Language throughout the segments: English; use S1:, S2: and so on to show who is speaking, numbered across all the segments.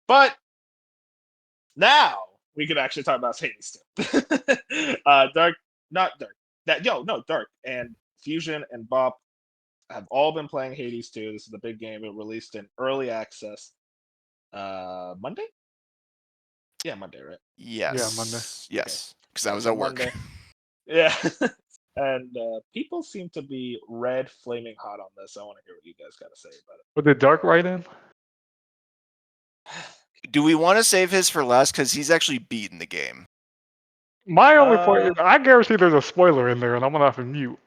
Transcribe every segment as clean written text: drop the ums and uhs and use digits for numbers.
S1: But now we can actually talk about Hades too. Dark, not Dark. No, Dark and Fusion and Bop have all been playing Hades 2. This is the big game. It released in early access Monday. Yeah, Monday, right?
S2: Yeah, Monday.
S1: Okay,
S2: Yes, because I was
S1: so
S2: at work.
S1: Monday. Yeah, and people seem to be red flaming hot on this. I want to hear what you guys got to say about
S3: But the Dark right in?
S2: Do we want to save his for last? Because he's actually beaten the game.
S3: My only point
S1: it.
S3: is I guarantee there's a spoiler in there, and I'm gonna have to mute.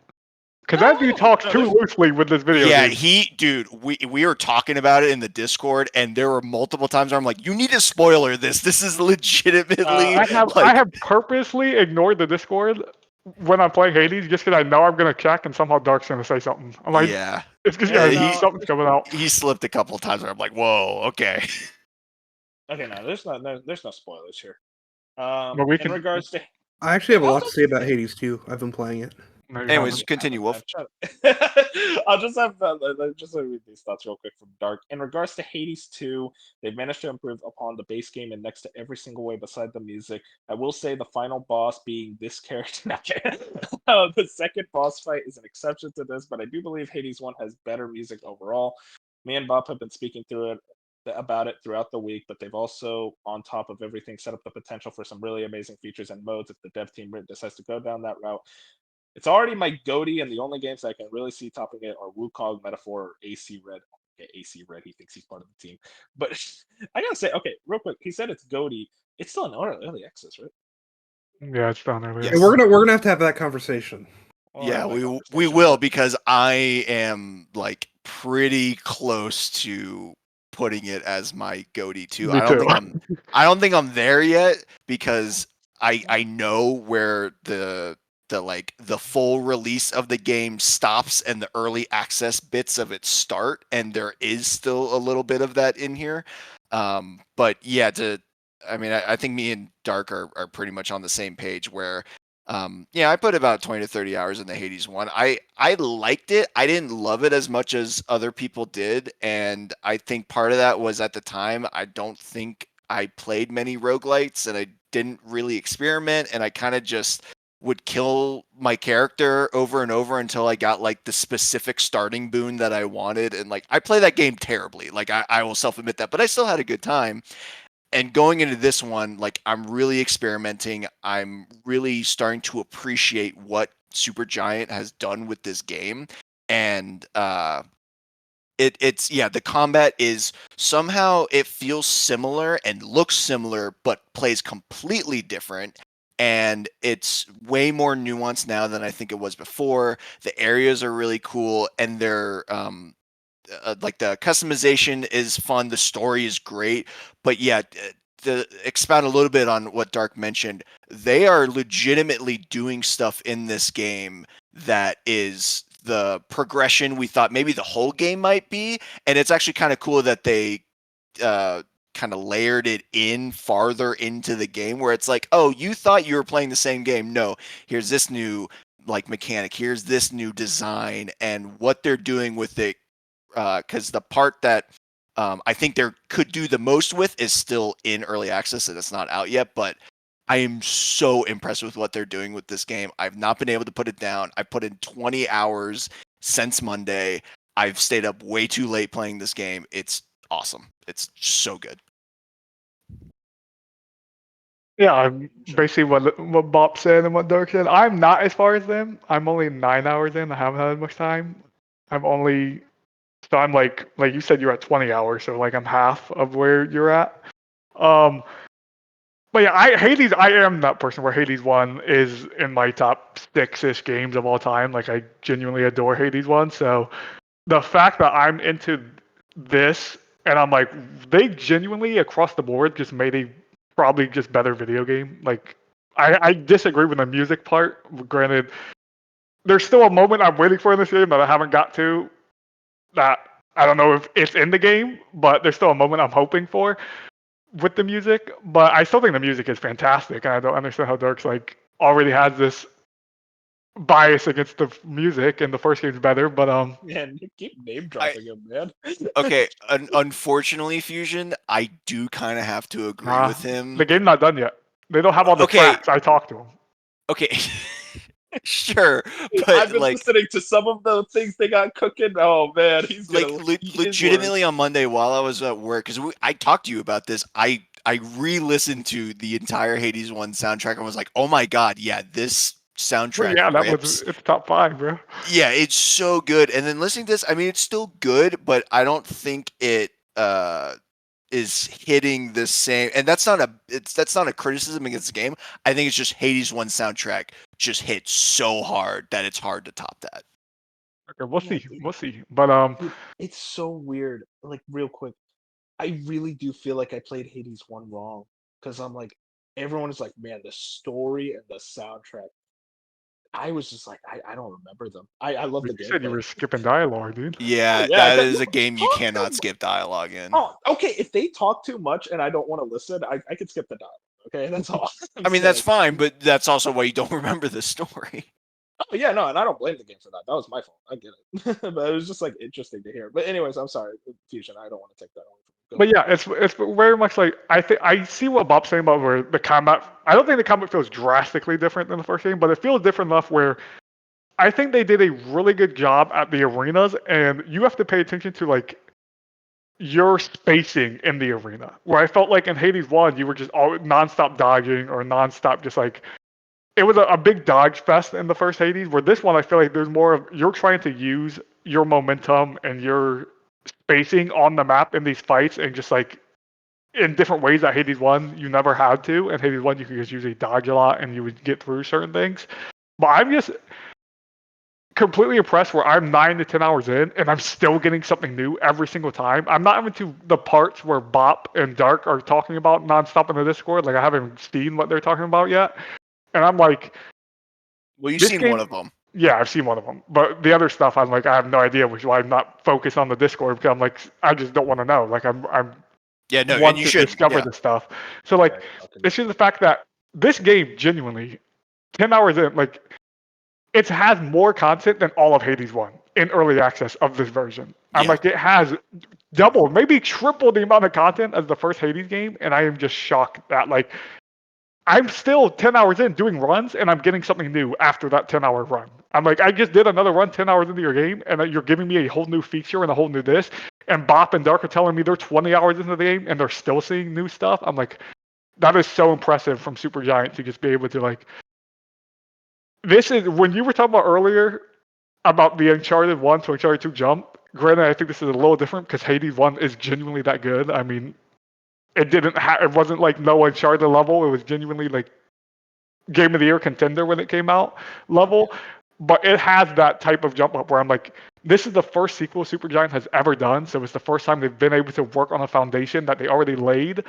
S3: Because
S1: No,
S3: that dude talks
S1: no,
S3: too
S1: there's
S3: loosely with this video
S2: Yeah,
S3: game.
S2: dude, we were talking about it in the Discord, and there were multiple times where I'm like, you need to spoiler this. This is legitimately
S3: I
S2: like,
S3: have purposely ignored the Discord when I'm playing Hades just because I know I'm gonna check and somehow Dark's gonna say something. I'm like,
S2: yeah.
S3: it's just
S1: yeah,
S3: yeah,
S1: no,
S3: something's coming out.
S2: He slipped a couple of times where I'm like, whoa, okay.
S1: okay, no, there's no spoilers here.
S3: But we
S1: In
S3: can.
S1: regards to
S4: I actually have a
S1: how
S4: lot to
S1: does
S4: say
S1: this
S4: about
S1: game?
S4: Hades too. I've been playing it.
S3: No, you
S2: Anyways,
S3: haven't.
S2: continue, Wolf.
S1: I've tried. I'll just have just read these thoughts real quick from Dark. In regards to Hades 2, they've managed to improve upon the base game in next to every single way beside the music. I will say the final boss being this character. The second boss fight is an exception to this, but I do believe Hades 1 has better music overall. Me and Bob have been speaking through it about it throughout the week, but they've also, on top of everything, set up the potential for some really amazing features and modes if the dev team decides to go down that route. It's already my goatee, and the only games I can really see topping it are Wukong, Metaphor, or AC Red. Okay, AC Red, he thinks he's part of the team. But I gotta say, okay, real quick, he said it's goatee. It's still in early access, right?
S3: Yeah, it's down earlier.
S4: And
S2: Yes.
S4: we're gonna have that conversation.
S1: Well,
S2: Yeah,
S1: have that
S2: we
S1: conversation,
S2: will
S1: but
S2: because I am like pretty close to putting it as my goatee too.
S3: Me too.
S2: I don't think I'm there yet because I know where the full release of the game stops and the early access bits of it start, and there is still a little bit of that in here. But yeah, I mean, I think me and Dark are pretty much on the same page where yeah, I put about 20 to 30 hours in the Hades one. I liked it. I didn't love it as much as other people did, and I think part of that was at the time I don't think I played many roguelites and I didn't really experiment, and I kind of just would kill my character over and over until I got like the specific starting boon that I wanted, and like I play that game terribly. Like I will self admit that, but I still had a good time. And going into this one, like I'm really experimenting. I'm really starting to appreciate what Supergiant has done with this game. And it's yeah, the combat is somehow it feels similar and looks similar, but plays completely different. And it's way more nuanced now than I think it was before. The areas are really cool, and they're like the customization is fun, the story is great, but yeah, to expound a little bit on what Dark mentioned, they are legitimately doing stuff in this game that is the progression we thought maybe the whole game might be, and it's actually kind of cool that they kind of layered it in farther into the game where it's like, oh, you thought you were playing the same game. No, here's this new like mechanic, here's this new design, and what they're doing with it because the part that I think they could do the most with is still in early access and it's not out yet. But I am so impressed with what they're doing with this game. I've not been able to put it down. I put in 20 hours since Monday. I've stayed up way too late playing this game. It's awesome. It's so good.
S3: Yeah, I'm basically what Bob said and what Dark said. I'm not as far as them. I'm only 9 hours in. I haven't had much time. I'm only so I'm like you said you're at 20 hours, so like I'm half of where you're at. Um, but yeah, Hades. I am that person where Hades One is in my top six-ish games of all time. Like I genuinely adore Hades One. So the fact that I'm into this and I'm like, they genuinely across the board just made a probably just better video game. Like I disagree with the music part. Granted, there's still a moment I'm waiting for in this game that I haven't got to that I don't know if it's in the game, but there's still a moment I'm hoping for with the music. But I still think the music is fantastic, and I don't understand how Dark's like already has this bias against the music, and the first game's better. But
S1: Man, you keep name dropping him, man.
S2: Okay, unfortunately, Fusion, I do kind of have to agree with
S3: the
S2: him.
S3: game's not done yet. They don't have all the
S2: Okay.
S3: tracks. I talked to them.
S2: Okay, sure,
S1: I've
S2: but
S1: been listening to some of the things they got cooking. Oh man, he's gonna eat his
S2: legitimately
S1: words.
S2: on Monday while I was at work, because I talked to you about this. I re-listened to the entire Hades 1 soundtrack and was like, oh my god, yeah, this
S3: Well,
S2: soundtrack
S3: yeah,
S2: rips.
S3: it's top 5, bro.
S2: Yeah, it's so good. And then listening to this, I mean, it's still good, but I don't think it is hitting the same. And that's not a criticism against the game. I think it's just Hades 1 soundtrack just hits so hard that it's hard to top that.
S3: Okay, we'll
S1: Yeah,
S3: see. We'll see. But
S1: dude, it's so weird. Like real quick, I really do feel like I played Hades 1 wrong because I'm like, everyone is like, man, the story and the soundtrack. I was just like, I don't remember them. I love
S3: you
S1: the
S3: said you
S1: gameplay.
S3: were skipping dialogue, dude.
S1: Oh
S2: Yeah,
S1: yeah,
S2: that is a
S1: they
S2: game you
S1: talk too
S2: cannot
S1: much.
S2: skip dialogue in.
S1: Oh, okay. If they talk too much and I don't want to listen, I could skip the dialogue. Okay, that's all I'm
S2: I mean, that's
S1: saying.
S2: fine, but that's also why you don't remember the story.
S1: Oh yeah, no, and I don't blame the game for that. That was my fault. I get it, but it was just like interesting to hear. But anyways, I'm sorry, Fusion. I don't want to take that away from you.
S3: But yeah, it's very much like I see what Bob's saying about where the combat. I don't think the combat feels drastically different than the first game, but it feels different enough where I think they did a really good job at the arenas, and you have to pay attention to like your spacing in the arena. Where I felt like in Hades 1, you were just all nonstop dodging or nonstop just like it was a big dodge fest in the first Hades. Where this one, I feel like there's more of you're trying to use your momentum and your spacing on the map in these fights and just like in different ways that Hades 1 you never had to. And Hades 1 you could just usually dodge a lot and you would get through certain things. But I'm just completely impressed where I'm 9 to 10 hours in and I'm still getting something new every single time. I'm not even to the parts where Bop and Dark are talking about nonstop in the Discord. Like I haven't seen what they're talking about yet. And I'm like,
S2: Well, you've
S3: this
S2: seen
S3: game,
S2: one of them.
S3: yeah, I've seen one of them. But the other stuff, I'm like, I have no idea, which is why I'm not focused on the Discord because I'm like, I just don't want to know. Like I'm
S2: Yeah, no, and
S3: want
S2: you
S3: to
S2: shouldn't.
S3: discover
S2: Yeah.
S3: this stuff. So like,
S1: Yeah, fucking
S3: it's just the fact that this game genuinely, 10 hours in, like it has more content than all of Hades 1 in early access of this version. I'm
S2: Yeah.
S3: like, it has double, maybe triple the amount of content as the first Hades game, and I am just shocked that like I'm still 10 hours in doing runs, and I'm getting something new after that 10-hour run. I'm like, I just did another run 10 hours into your game, and you're giving me a whole new feature and a whole new this. And Bop and Dark are telling me they're 20 hours into the game, and they're still seeing new stuff. I'm like, that is so impressive from Supergiant to just be able to like. This is when you were talking about earlier about the Uncharted 1 to Uncharted 2 jump. Granted, I think this is a little different because Hades 1 is genuinely that good. I mean, it wasn't like no Uncharted level. It was genuinely like Game of the Year contender when it came out level. But it has that type of jump up where I'm like, this is the first sequel Supergiant has ever done. So it's the first time they've been able to work on a foundation that they already laid.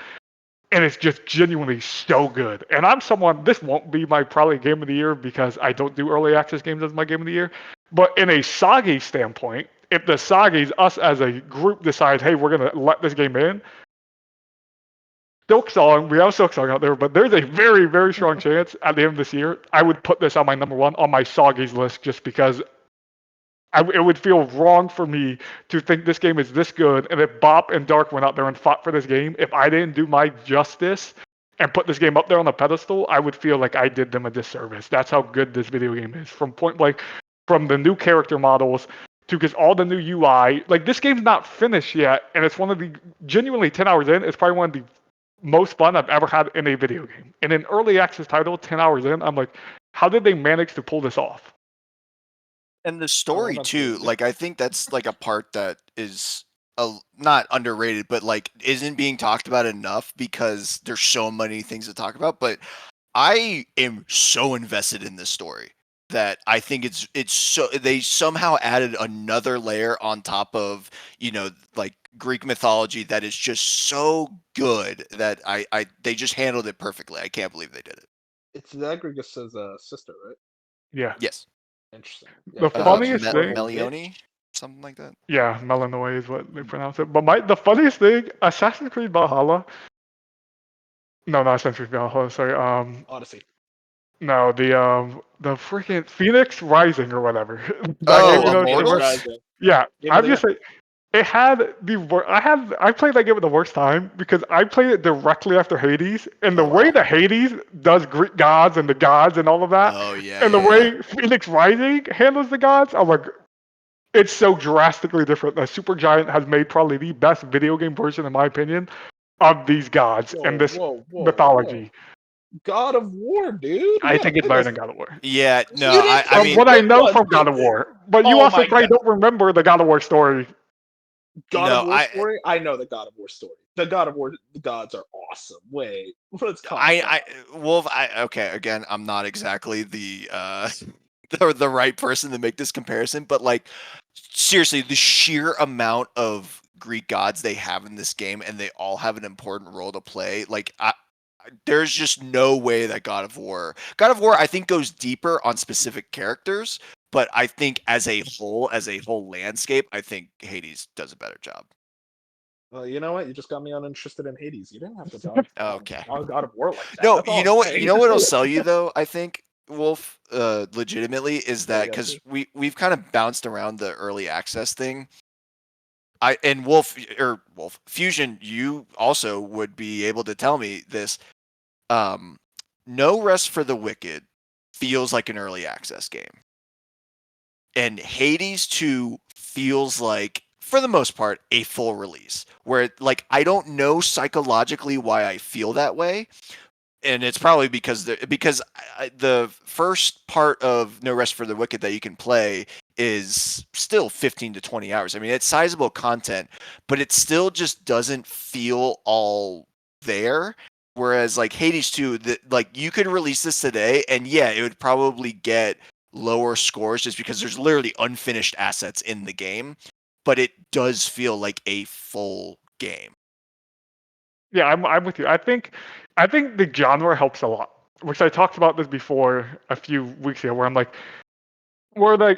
S3: And it's just genuinely so good. And I'm someone, this won't be my probably game of the year because I don't do early access games as my game of the year. But in a Sagi standpoint, if the Sagis, us as a group decide, hey, we're going to let this game in, Silksong, we have Silksong out there, but there's a very, very strong chance at the end of this year, I would put this on my number one on my Sagis list just because it would feel wrong for me to think this game is this good. And if Bop and Dark went out there and fought for this game, if I didn't do my justice and put this game up there on a pedestal, I would feel like I did them a disservice. That's how good this video game is. From point blank, from the new character models to just all the new UI. Like this game's not finished yet, and it's one of the genuinely 10 hours in. It's probably one of the most fun I've ever had in a video game. In an early access title, 10 hours in, I'm like, how did they manage to pull this off?
S2: And the story too, like I think that's like a part that is not underrated, but like isn't being talked about enough because there's so many things to talk about. But I am so invested in this story that I think it's so they somehow added another layer on top of, like Greek mythology that is just so good that I they just handled it perfectly. I can't believe they did it.
S1: It's Zagreus' sister, right?
S3: Yeah.
S2: Yes.
S1: Interesting. Yeah,
S3: The
S1: 'cause she's
S3: funniest
S1: more of a
S3: thing,
S2: Melione,
S1: witch.
S2: something like that.
S3: yeah, Melanoy is what they pronounce it. But the funniest thing, Assassin's Creed Valhalla. No, not Assassin's Creed Valhalla. Sorry.
S1: Odyssey.
S3: No, the freaking Phoenix Rising or whatever. That game,
S2: Oh,
S3: you know,
S1: Phoenix
S2: Immortals?
S1: Rising.
S3: yeah.
S1: Game of
S3: I'm
S1: the
S3: just
S1: year.
S3: saying, it had I played that game at the worst time because I played it directly after Hades, and the
S2: Oh,
S3: way
S2: wow.
S3: that Hades does Greek gods and the gods and all of that,
S2: Oh, yeah,
S3: and the
S2: yeah, yeah.
S3: way Phoenix Rising handles the gods, I'm like, it's so drastically different. That Supergiant has made probably the best video game version, in my opinion, of these gods and
S1: Whoa,
S3: this
S1: whoa, whoa, whoa.
S3: mythology.
S1: God of War, dude. You
S3: I
S1: gotta
S3: think it's
S1: play
S3: better
S1: this.
S3: than God of War.
S2: Yeah, no,
S1: You didn't
S2: I
S3: From
S1: play
S2: mean,
S3: what I
S1: which
S3: know
S1: one?
S3: from God of War. But you
S1: Oh
S3: also
S1: my
S3: probably
S1: god.
S3: don't remember the God of War story.
S1: God of
S2: no,
S1: War story? I know the God of War story. The God of War gods are awesome. Wait, let's calm down.
S2: Wolf, okay, again, I'm not exactly the the right person to make this comparison, but like seriously, the sheer amount of Greek gods they have in this game, and they all have an important role to play. Like, there's just no way that God of War, I think goes deeper on specific characters, but I think as a whole landscape, I think Hades does a better job.
S1: Well, you know what? You just got me uninterested in Hades. You didn't have to dodge
S2: Okay.
S1: on God of War like that.
S2: No,
S1: That's all I'm
S2: you
S1: saying.
S2: know what'll sell you though, I think, Wolf, legitimately, is
S1: Yeah,
S2: that
S1: yeah,
S2: because
S1: too.
S2: we've kind of bounced around the early access thing. Wolf Fusion, you also would be able to tell me this. Um, No Rest for the Wicked feels like an early access game, and Hades 2 feels like, for the most part, a full release. Where like I don't know psychologically why I feel that way, and it's probably because the first part of No Rest for the Wicked that you can play is still 15 to 20 hours. I mean, it's sizable content, but it still just doesn't feel all there. Whereas like Hades 2, like you could release this today, and yeah, it would probably get lower scores just because there's literally unfinished assets in the game, but it does feel like a full game.
S3: Yeah, I'm with you. I think the genre helps a lot. Which I talked about this before a few weeks ago, where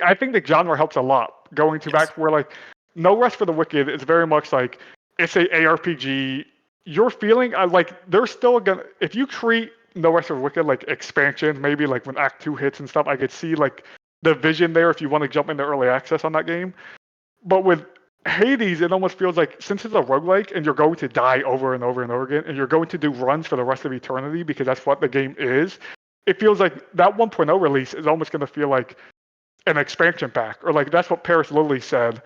S3: I think the genre helps a lot. Going to
S2: Yes.
S3: back where like No Rest for the Wicked is very much like it's a ARPG. You're feeling like there's still gonna if you treat No Rest for the Wicked like expansion, maybe like when Act 2 hits and stuff, I could see like the vision there if you want to jump into early access on that game. But with Hades, it almost feels like since it's a roguelike and you're going to die over and over and over again, and you're going to do runs for the rest of eternity because that's what the game is, it feels like that 1.0 release is almost going to feel like an expansion pack. Or like that's what Paris Lilly said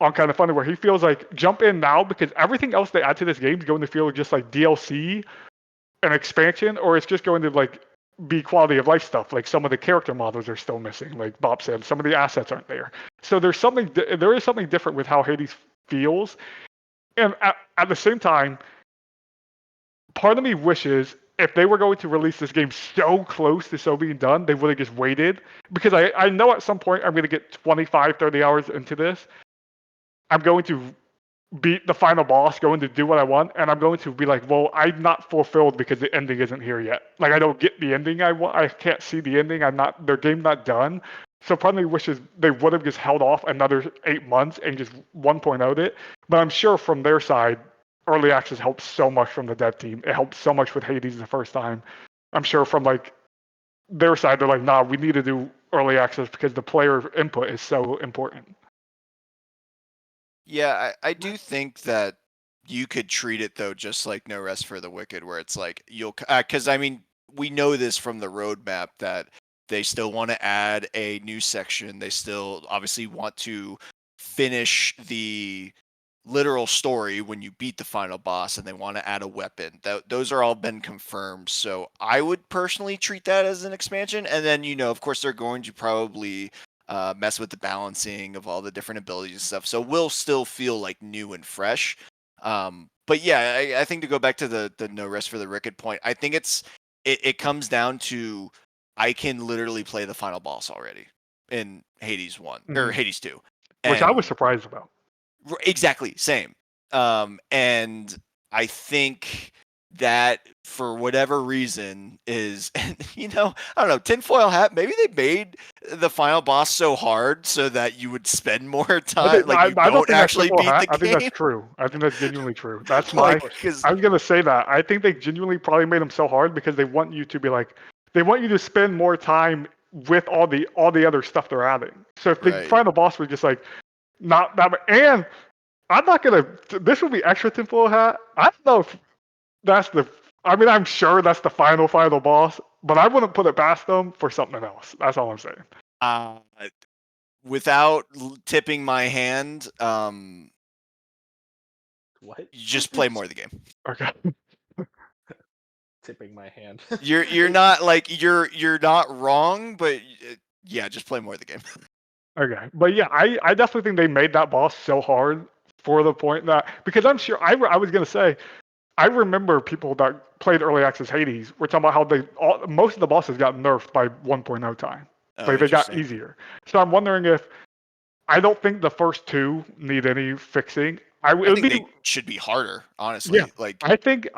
S3: on Kind of Funny, where he feels like jump in now because everything else they add to this game is going to feel just like DLC, an expansion, or it's just going to like be quality of life stuff. Like some of the character models are still missing, like Bob said. Some of the assets aren't there. So there is something different with how Hades feels. And at the same time, part of me wishes if they were going to release this game so close to so being done, they would have just waited. Because I know at some point I'm going to get 25, 30 hours into this. I'm going to beat the final boss, going to do what I want, and I'm going to be like, well, I'm not fulfilled because the ending isn't here yet. Like I don't get the ending I want. I can't see the ending. Their game not done. So part of me wishes they would have just held off another 8 months and just 1.0'd it. But I'm sure from their side, early access helps so much from the dev team. It helped so much with Hades the first time. I'm sure from like their side, they're like, nah, we need to do early access because the player input is so important.
S2: Yeah, I do think that you could treat it though just like No Rest for the Wicked, where it's like because I mean we know this from the roadmap that they still want to add a new section. They still obviously want to finish the literal story when you beat the final boss, and they want to add a weapon. Those are all been confirmed. So I would personally treat that as an expansion, and then of course they're going to probably mess with the balancing of all the different abilities and stuff. So we'll still feel like new and fresh. But yeah, I think to go back to the No Rest for the Wicked point, I think it comes down to I can literally play the final boss already in Hades 1 or
S3: Mhm.
S2: Hades 2.
S3: Which I
S2: And
S3: was surprised about.
S2: exactly same. And I think that for whatever reason is, I don't know, tinfoil hat. Maybe they made the final boss so hard so that you would spend more time, like you
S3: I don't
S2: don't
S3: think that's
S2: actually
S3: simple
S2: beat
S3: hat.
S2: the
S3: I think that's
S2: game.
S3: true. I think that's genuinely true. That's
S2: Like,
S3: my.
S2: because
S3: I was gonna say that. I think they genuinely probably made them so hard because they want you to be like, they want you to spend more time with all the other stuff they're adding. So if the
S2: Right.
S3: final boss was just like not that, and I'm not gonna. This would be extra tinfoil hat. I don't know if that's the. I mean, I'm sure that's the final boss, but I wouldn't put it past them for something else. That's all I'm saying.
S2: Without tipping my hand,
S1: What?
S2: you just play more of the game.
S3: Okay.
S1: Tipping my hand.
S2: You're not like you're not wrong, but yeah, just play more of the game.
S3: Okay, but yeah, I definitely think they made that boss so hard for the point that because I'm sure I was gonna say I remember people that played early access Hades were talking about how most of the bosses got nerfed by 1.0 time,
S2: Oh,
S3: like they got
S2: interesting.
S3: easier. So I'm wondering if I don't think the first two need any fixing.
S2: I think they should be harder, honestly.
S3: Yeah.
S2: Like
S3: I think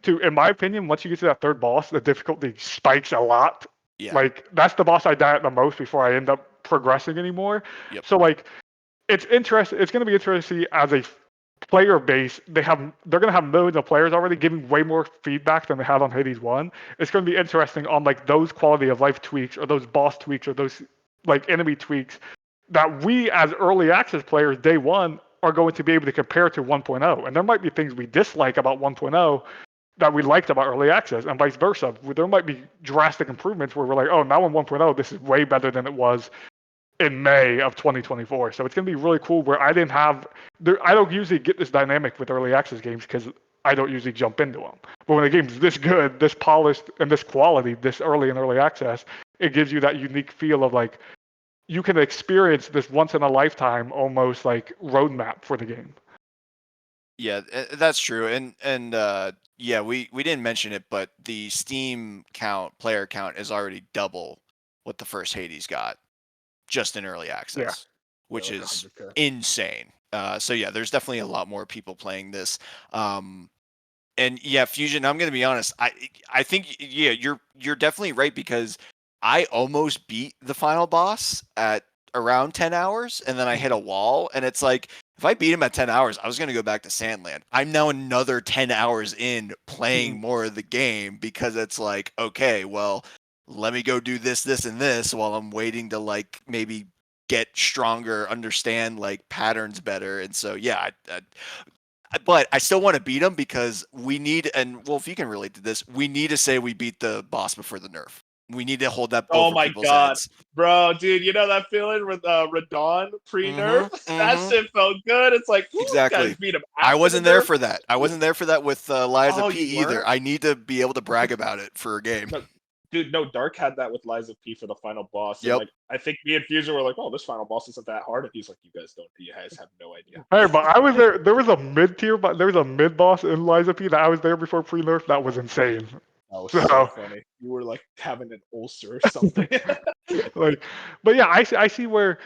S3: too, in my opinion, once you get to that third boss, the difficulty spikes a lot.
S2: yeah,
S3: Like that's the boss I die at the most before I end up progressing anymore.
S2: Yep.
S3: So like it's interesting. It's going to be interesting as a player base. They're going to have millions of players already giving way more feedback than they had on Hades 1. It's going to be interesting on like those quality of life tweaks or those boss tweaks or those like enemy tweaks that we as early access players day one are going to be able to compare to 1.0. And there might be things we dislike about 1.0 that we liked about early access and vice versa. There might be drastic improvements where we're like, oh, now in 1.0, this is way better than it was in May of 2024. So it's going to be really cool where I don't usually get this dynamic with early access games because I don't usually jump into them. But when a game's this good, this polished, and this quality, this early in early access, it gives you that unique feel of like, you can experience this once in a lifetime almost like roadmap for the game.
S2: Yeah, that's true. And yeah, we didn't mention it, but the Steam player count is already double what the first Hades got just in early access, which
S1: like
S2: is
S1: 100K.
S2: insane. So yeah, there's definitely a lot more people playing this. And yeah, Fusion, I'm gonna be honest. I think yeah, you're definitely right because I almost beat the final boss at around 10 hours and then I hit a wall and it's like if I beat him at 10 hours, I was going to go back to Sandland. I'm now another 10 hours in playing more of the game because it's like, okay, well, let me go do this, this, and this while I'm waiting to like maybe get stronger, understand like patterns better. And so, yeah, but I still want to beat him because we need, and Wolf, you can relate to this. We need to say we beat the boss before the nerf. We need to hold that
S1: Oh
S2: over
S1: my
S2: people's
S1: god,
S2: heads.
S1: bro, dude, you know that feeling with Radon pre-nerf? That
S2: Mhm.
S1: shit felt good. It's like, ooh,
S2: Exactly.
S1: guys beat him
S2: I
S1: after the
S2: wasn't there
S1: nerf.
S2: for that. I wasn't there for that with Liza
S1: Oh,
S2: P
S1: you
S2: either.
S1: weren't?
S2: I need to be able to brag about it for a game.
S1: No, dude, no, Dark had that with Liza P for the final boss, and
S2: Yep.
S1: like I think me and Fuser were like, "Oh, this final boss isn't that hard," and he's like, you guys have no idea."
S3: Hey, but I was there. There was a mid tier, but there was a mid boss in Liza P that I was there before pre nerf. That was insane.
S1: That was so
S3: So
S1: funny. You were like having an ulcer or something.
S3: like, but yeah, I see where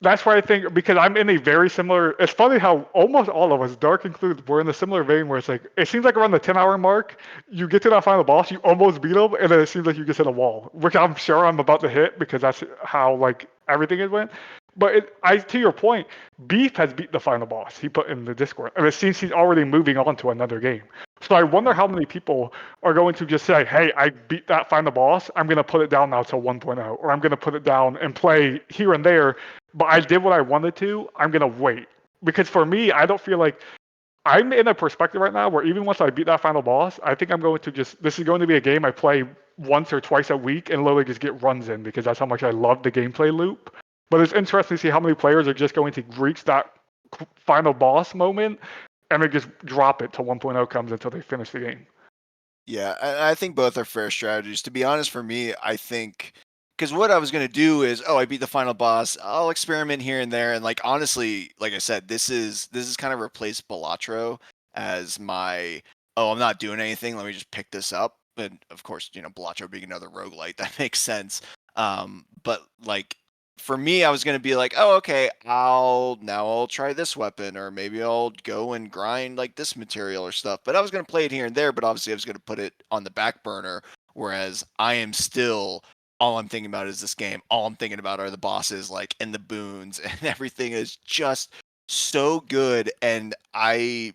S3: that's why I think because I'm in a very similar. It's funny how almost all of us, Dark included, we're in a similar vein where it's like it seems like around the 10-hour mark, you get to that final boss, you almost beat him, and then it seems like you just hit a wall, which I'm sure I'm about to hit because that's how like everything has went. But to your point, Beef has beat the final boss. He put in the Discord, and it seems he's already moving on to another game. So I wonder how many people are going to just say, "Hey, I beat that final boss. I'm going to put it down now to 1.0, or I'm going to put it down and play here and there." But I did what I wanted to. I'm going to wait because for me, I don't feel like I'm in a perspective right now where even once I beat that final boss, I think I'm going to this is going to be a game I play once or twice a week and literally just get runs in because that's how much I love the gameplay loop. But it's interesting to see how many players are just going to reach that final boss moment and then just drop it till 1.0 comes until they finish the game.
S2: Yeah, I think both are fair strategies. To be honest, for me, I think because what I was gonna do is, oh, I beat the final boss. I'll experiment here and there, and like honestly, like I said, this is kind of replaced Balatro as my, oh, I'm not doing anything. Let me just pick this up. And of course, Balatro being another roguelite, that makes sense. But like for me, I was gonna be like, oh, okay, I'll try this weapon, or maybe I'll go and grind like this material or stuff. But I was gonna play it here and there, but obviously I was gonna put it on the back burner. Whereas I am still all I'm thinking about is this game. All I'm thinking about are the bosses, like and the boons, and everything is just so good. And I,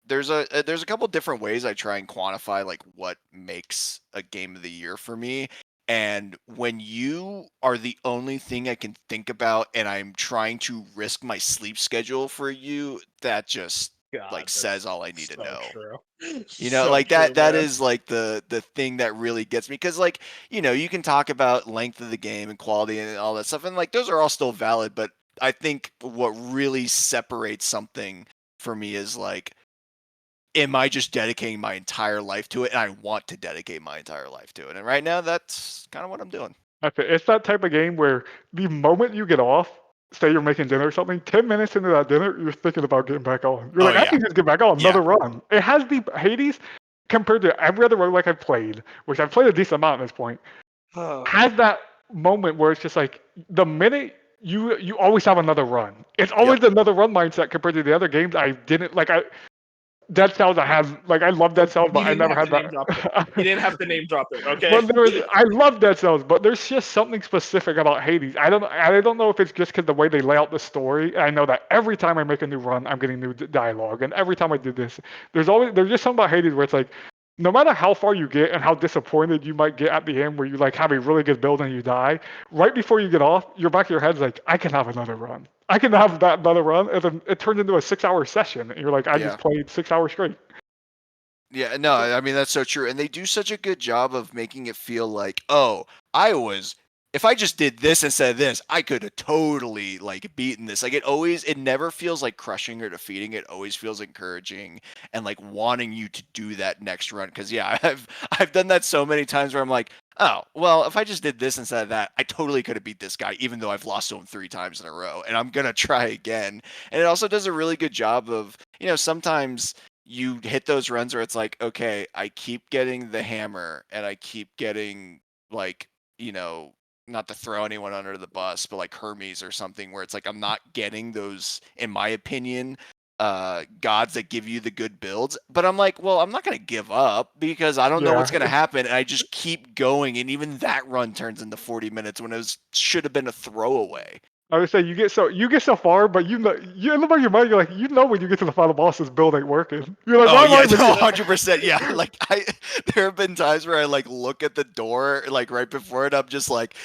S2: there's a couple different ways I try and quantify like what makes a game of the year for me. And when you are the only thing I can think about and I'm trying to risk my sleep schedule for you, that just like
S1: God,
S2: says
S1: that's
S2: all I need to
S1: so
S2: know.
S1: true.
S2: You know,
S1: So
S2: like
S1: true,
S2: that
S1: man.
S2: is like the thing that really gets me because like, you know, you can talk about length of the game and quality and all that stuff and like those are all still valid, but I think what really separates something for me is like am I just dedicating my entire life to it and I want to dedicate my entire life to it. And right now that's kind of what I'm doing.
S3: It's that type of game where the moment you get off, say you're making dinner or something, 10 minutes into that dinner, you're thinking about getting back on. You're
S2: Oh
S3: like, I
S2: yeah.
S3: can just get back on
S2: Yeah.
S3: another run. It has the Hades compared to every other roguelike I've played, which I've played a decent amount at this point, has that moment where it's just like the minute you always have another run. It's
S2: Yep.
S3: always another run mindset compared to the other games I didn't like. Dead Cells I have like I love Dead Cells,
S1: You
S3: but I
S1: didn't
S3: never
S1: have
S3: had
S1: to name drop it. You
S3: that.
S1: didn't have to name drop it, okay?
S3: But I love Dead Cells, but there's just something specific about Hades. I don't know if it's just because the way they lay out the story. I know that every time I make a new run, I'm getting new dialogue, and every time I do this, there's just something about Hades where it's like, no matter how far you get and how disappointed you might get at the end, where you like have a really good build and you die, right before you get off, your back of your head's like, I can have another run. I can have that another run, and then it turns into a 6-hour session, and you're like, I
S2: Yeah.
S3: just played 6 hours straight.
S2: Yeah, no, I mean that's so true, and they do such a good job of making it feel like, oh, I was if I just did this instead of this, I could have totally like beaten this. Like it never feels like crushing or defeating. It always feels encouraging and like wanting you to do that next run. Because yeah, I've done that so many times where I'm like, oh, well, if I just did this instead of that, I totally could have beat this guy, even though I've lost to him 3 times in a row, and I'm gonna try again. And it also does a really good job of, you know, sometimes you hit those runs where it's like, okay, I keep getting the hammer and I keep getting like, you know, not to throw anyone under the bus, but like Hermes or something where it's like I'm not getting those, in my opinion, gods that give you the good builds. But I'm like, well, I'm not gonna give up because I don't know what's
S3: Yeah,
S2: gonna happen, and I just keep going, and even that run turns into 40 minutes when should have been a throwaway.
S3: I would say you get so far, but you in the back of your mind, you're like, you know when you get to the final boss, this build ain't working. You're like,
S2: Oh
S3: why am I
S2: yeah,
S3: even
S2: no,
S3: here?
S2: 100%. Yeah, like there have been times where I like look at the door like right before it. I'm just like,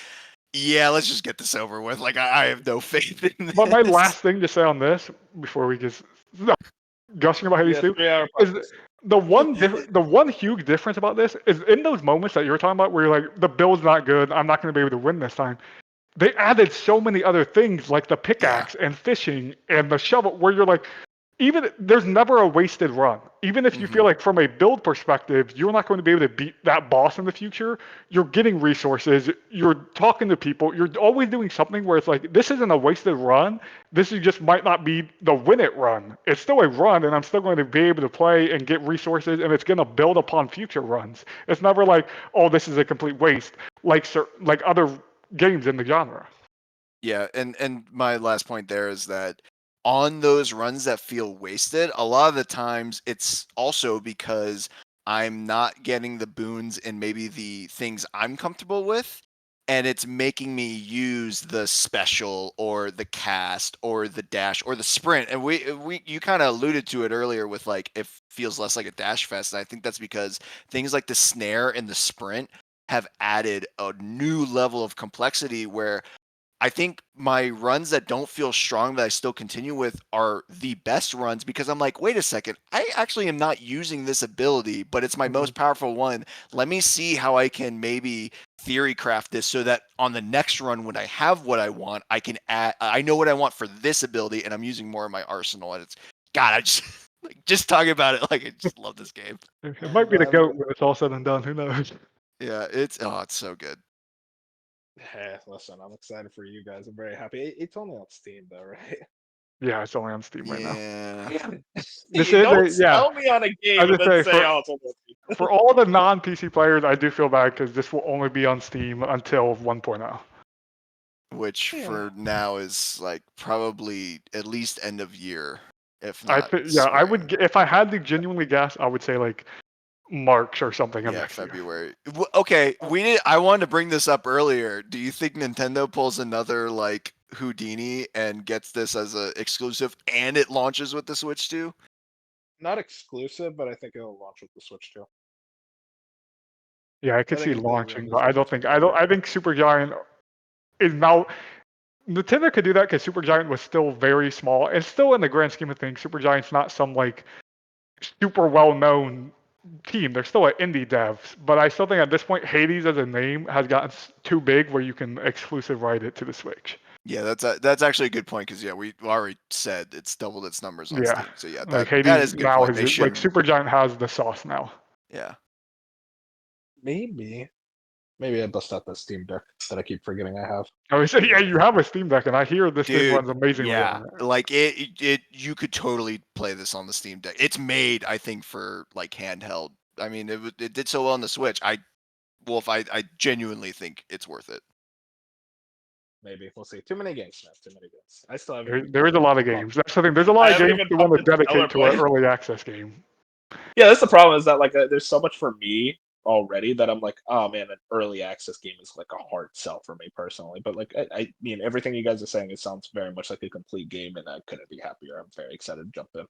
S2: yeah, let's just get this over with. Like I have no faith in
S3: But my
S2: this.
S3: last thing to say on this before we just gushing about Hades
S1: Yeah,
S3: 2
S1: 3 hour
S3: is
S1: podcast.
S3: the one huge difference about this is in those moments that you're talking about where you're like, the build's not good, I'm not going to be able to win this time. They added so many other things like the
S2: Yeah.
S3: pickaxe and fishing and the shovel where you're like, even there's never a wasted run. Even if you
S2: Hmm.
S3: feel like from a build perspective, you're not going to be able to beat that boss in the future, you're getting resources, you're talking to people, you're always doing something where it's like, this isn't a wasted run. This is just might not be the win it run. It's still a run, and I'm still going to be able to play and get resources, and it's going to build upon future runs. It's never like, oh, this is a complete waste, like other games in the genre.
S2: Yeah, and my last point there is that on those runs that feel wasted, a lot of the times it's also because I'm not getting the boons and maybe the things I'm comfortable with, and it's making me use the special or the cast or the dash or the sprint. And we you kind of alluded to it earlier with like it feels less like a dash fest, and I think that's because things like the snare and the sprint have added a new level of complexity where I think my runs that don't feel strong that I still continue with are the best runs because I'm like, wait a second, I actually am not using this ability, but it's my
S3: Mhm.
S2: most powerful one. Let me see how I can maybe theory craft this so that on the next run when I have what I want, I can add I know what I want for this ability and I'm using more of my arsenal. And it's God, I just like just talking about it like I just love this game.
S3: It
S1: Oh
S3: might be the
S1: man.
S3: goat when it's all said and done. Who knows?
S2: Yeah, it's so good.
S1: Hey, listen, I'm excited for you guys. I'm very happy. It's only on Steam though, right?
S3: Yeah, it's only on Steam right now.
S2: Yeah.
S3: This
S1: You
S3: is
S1: don't
S3: yeah.
S1: sell me on a
S3: I
S1: game and
S3: just
S1: then
S3: say
S1: say, "Oh, it's only on Steam."
S3: for all the non PC players, I do feel bad because this will only be on Steam until 1.0.
S2: Which
S1: Yeah.
S2: for now is like probably at least end of year, if
S3: I
S2: not
S3: yeah, I
S2: spring.
S3: would if I had to genuinely guess, I would say like March or something of
S2: Yeah,
S3: next year.
S2: February. Okay, I wanted to bring this up earlier. Do you think Nintendo pulls another like Houdini and gets this as a exclusive and it launches with the Switch too?
S1: Not exclusive, but I think it'll launch with the Switch too.
S3: Yeah, I could
S1: I
S3: see
S1: think the
S3: launching,
S1: release
S3: but I
S1: of
S3: don't
S1: Switch
S3: think
S1: will be
S3: I think Supergiant is now. Nintendo could do that because Supergiant was still very small, and still in the grand scheme of things, Supergiant's not some like super well-known team. They're still an indie dev, but I still think at this point, Hades as a name has gotten too big where you can exclusive write it to the Switch.
S2: Yeah, that's actually a good point because yeah, we already said it's doubled its numbers on
S3: Yeah,
S2: Steam. So yeah,
S3: like
S2: that
S3: Hades
S2: is a good
S3: now
S2: point.
S3: is
S2: They
S3: like
S2: shouldn't.
S3: Supergiant has the sauce now.
S2: Yeah.
S1: Maybe. Maybe I bust out that Steam Deck that I keep forgetting I have.
S3: I would say, yeah, you have a Steam Deck, and I hear this thing
S2: Dude,
S3: runs amazingly
S2: yeah,
S3: on it.
S2: like it you could totally play this on the Steam Deck. It's made, I think, for like handheld. I mean, it did so well on the Switch. Wolf, I genuinely think it's worth it.
S1: Maybe we'll see. Too many games, man. Too many games. I still haven't.
S3: There is a lot of games. That's the thing. There's a
S1: I
S3: lot of
S1: haven't
S3: games
S1: even
S3: you want
S1: pumped
S3: to
S1: into
S3: dedicate to an
S1: Blade.
S3: early access game.
S1: Yeah, that's the problem. Is that like there's so much for me already that I'm like, oh man, an early access game is like a hard sell for me personally. But like, I mean, everything you guys are saying, it sounds very much like a complete game, and I couldn't be happier. I'm very excited to jump in.